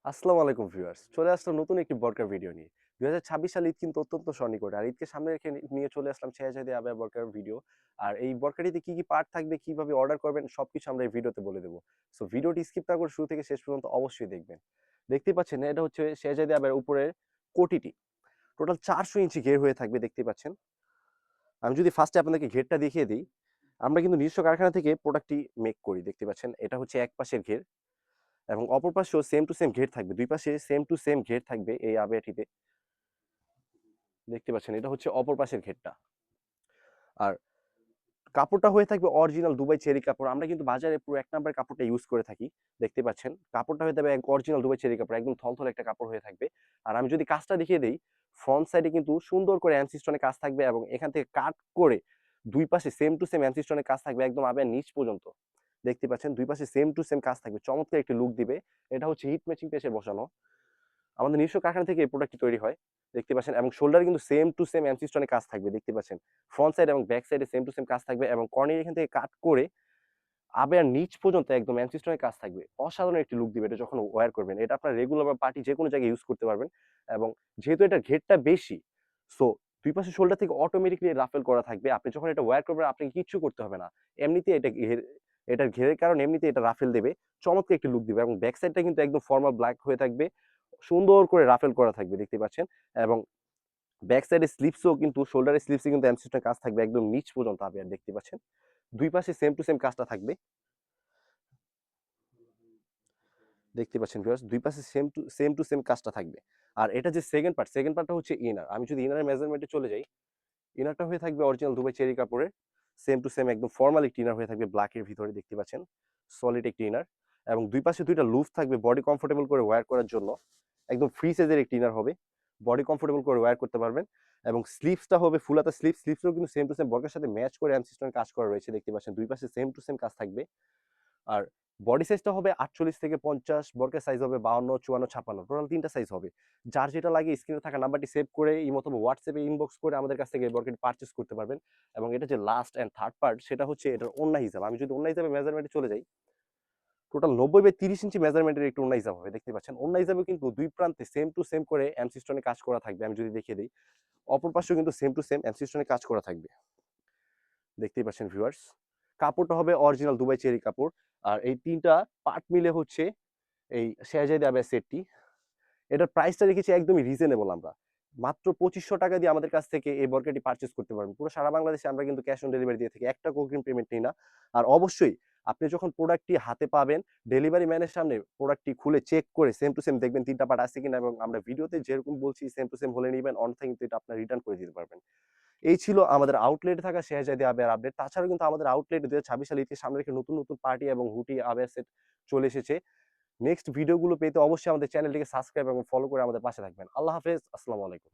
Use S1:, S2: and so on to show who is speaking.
S1: আসসালামু আলাইকুম ভিউয়ার্স, চলে আসলাম নতুন একটি বরকার ভিডিও নিয়ে। 2026 সাল ঈদ কিন্তু অত্যন্ত সন্নিকটে। আর ঈদকে সামনে রেখে নিয়ে চলে আসলাম শেহজাদী আবায়া বরকার ভিডিও। আর এই বরকাটিতে কি কি পার্ট থাকবে, কিভাবে অর্ডার করবেন সবকিছু আমরা এই ভিডিওতে বলে দেব। সো ভিডিওটি স্কিপ না করে শুরু থেকে শেষ পর্যন্ত অবশ্যই দেখবেন। দেখতেই পাচ্ছেন এটা হচ্ছে শেহজাদী আবায়ার উপরের কোটিটি। টোটাল 400 ইঞ্চি ঘের হয়ে থাকবে, দেখতেই পাচ্ছেন। আমি যদি ফার্স্টে আপনাদেরকে ঘেরটা দেখিয়ে দিই, আমরা কিন্তু নিজস্ব কারখানা থেকে প্রোডাক্টটি মেক করি, দেখতে পাচ্ছেন। এটা হচ্ছে এক পাশের ঘের এবং অপর পাশেও সেম টু সেম ঘের থাকবে। দুই পাশে সেম টু সেম ঘের থাকবে এই আবায়াটিতে। দেখতে পাচ্ছেন এটা হচ্ছে অপর পাশের ঘেরটা। আর কাপড়টা হয়ে থাকবে অরিজিনাল দুবাই চেরি কাপড়। আমরা কিন্তু বাজারে পুরো ১ নাম্বার কাপড়টা ইউজ করে থাকি। দেখতে পাচ্ছেন কাপড়টা হয়ে যাবে অরিজিনাল দুবাই চেরি কাপড়। একদম থলথলে একটা কাপড় হয়ে থাকবে। আর আমি যদি কাজটা দেখিয়ে দেই, ফ্রন্ট সাইডে কিন্তু সুন্দর করে এমসি স্টোনের কাজ থাকবে এবং এখান থেকে কাট করে দুই পাশে সেম টু সেম এমসি স্টোনের কাজ থাকবে একদম আবায়ার নিচ পর্যন্ত। দেখতে পাচ্ছেন দুই পাশে সেম টু সেম কাজ থাকবে। চমৎকার একটি লুক দিবে। এটা হচ্ছে হিট ম্যাচিং পেজে বসানো। আমাদের নিজস্ব কারখানা থেকে এই প্রোডাক্টটি তৈরি হয়। দেখতে পাচ্ছেন এবং শোল্ডারে কিন্তু সেম টু সেম এমসি স্টোনের কাজ থাকবে, দেখতে পাচ্ছেন। ফ্রন্ট সাইড এবং ব্যাক সাইডে সেম টু সেম কাজ থাকবে এবং কর্নির এখান থেকে কাট করে আবায়ার নিচ পর্যন্ত একদম এমসি স্টোনের কাজ থাকবে। অসাধারণ একটি লুক দিবে এটা যখন ওয়্যার করবেন। এটা আপনার রেগুলার বা পার্টি যেকোনো জায়গায় ইউজ করতে পারবেন এবং যেহেতু এটার ঘেরটা বেশি, সো দুই পাশে শোল্ডার থেকে অটোমেটিক্যালি রাফেল করা থাকবে। আপনি যখন এটা ওয়্যার করবেন আপনাকে কিচ্ছু করতে হবে না। এমনিতেই এটার ঘেরের কারণে এমনিতেই এটা রাফেল দেবে। চমৎকার একটি লুক দিবে এবং ব্যাক সাইডটা কিন্তু একদম ফর্মাল ব্ল্যাক হয়ে থাকবে। সুন্দর করে রাফেল করা থাকবে, দেখতে পাচ্ছেন। এবং ব্যাক সাইডে স্লিপসও কিন্তু শোল্ডারের স্লিপসে কিন্তু এমসি স্টোনের কাজ থাকবে একদম নিচ পর্যন্ত আবায়ার, দেখতে পাচ্ছেন। দুই পাশে সেম টু সেম কাজটা থাকবে। দেখতে পাচ্ছেন ভিউয়ার্স, দুই পাশে সেম টু সেম কাজটা থাকবে। আর এটা যে সেকেন্ড পার্টটা হচ্ছে ইনার। আমি যদি ইনারের মেজারমেন্টে চলে যাই, ইনারটা হয়ে থাকবে অরিজিনাল দুবাই চেরি কাপড়ের। সেম টু সেম একদম ফর্মাল একটি ইনার হয়ে থাকবে ব্ল্যাকের ভিতরে, দেখতে পাচ্ছেন। সলিড একটি ইনার এবং দুই পাশে দুইটা লুপ থাকবে বডি কমফোর্টেবল করে ওয়্যার করার জন্য। একদম ফ্রি সাইজের একটি ইনার হবে। বডি কমফোর্টেবল করে ওয়্যার করতে পারবেন এবং স্লিভসটা হবে ফুল হাতা স্লিভ। স্লিভসও কিন্তু সেম টু সেম বর্গের সাথে ম্যাচ করে এমসিস্টোনের কাজ করা রয়েছে, দেখতে পাচ্ছেন। দুই পাশে সেম টু সেম কাজ থাকবে। আর বডি সাইজটা হবে ৪৮ থেকে ৫০, বরকের সাইজ হবে ৫২, ৫৪, ৫৬। টোটাল ৩টা সাইজ হবে। যার যেটা লাগে স্ক্রিনে থাকা নাম্বারটি সেভ করে ইমো অথবা হোয়াটসঅ্যাপে ইনবক্স করে আমাদের কাছ থেকে এই বরকেটি পারচেজ করতে পারবেন। এবং এটা যে লাস্ট অ্যান্ড থার্ড পার্ট সেটা হচ্ছে এটার ওড়না হিসাব। আমি যদি ওড়না হিসাবে মেজারমেন্টে চলে যাই, টোটাল ৯০/৩০ ইঞ্চি মেজারমেন্টের একটি ওড়না হিসাব হবে, দেখতে পাচ্ছেন। ওড়না হিসাবে কিন্তু দুই প্রান্তে সেম টু সেম করে এমসি স্টোনে কাজ করা থাকবে। আমি যদি দেখিয়ে দিই, অপর পাশেও কিন্তু সেম টু সেম এমসি স্টোনে কাজ করা থাকবে, দেখতেই পাচ্ছেন ভিউয়ার্স। কাপড়টা হবে অরিজিনাল দুবাই চেরি কাপড়। আর এই ৩টা পার্ট মিলে হচ্ছে এই শেহজাদী আবায়া সেটটি। এটার প্রাইসটা রেখেছি একদমই রিজনেবল আমরা। মাত্র ৳২৫০০ দিয়ে আমাদের কাছ থেকে এই বরকাটি পারচেজ করতে পারবেন। পুরো সারা বাংলাদেশে আমরা কিন্তু ক্যাশ অন ডেলিভারি দিয়ে থাকি। ৳১ ও অগ্রিম পেমেন্ট নেই না। আর অবশ্যই আপনি যখন প্রোডাক্টটি হাতে পাবেন, ডেলিভারি ম্যানের সামনে প্রোডাক্টটি খুলে চেক করে সেম টু সেম দেখবেন ৩ টা পার্ট আছে কিনা এবং আমরা ভিডিওতে যেরকম বলছি সেম টু সেম হলে নিবেন, অন্যথায় কিন্তু এটা আপনার রিটার্ন করে দিতে পারবেন। এই ছিল আমাদের আউটলেটে থাকা শেহজাদী আবায়ার আপডেট। তাছাড়াও কিন্তু আমাদের আউটলেটে ২০২৬ সালে ঈদকে সামনে রেখে নতুন, নতুন পার্টি এবং হুডি, আবায়া সেট চলে এসেছে। নেক্সট ভিডিওগুলো পেতে অবশ্যই আমাদের চ্যানেলটিকে সাবস্ক্রাইব এবং ফলো করে আমাদের পাশে থাকবেন। আল্লাহ হাফেজ। আসসালামু আলাইকুম।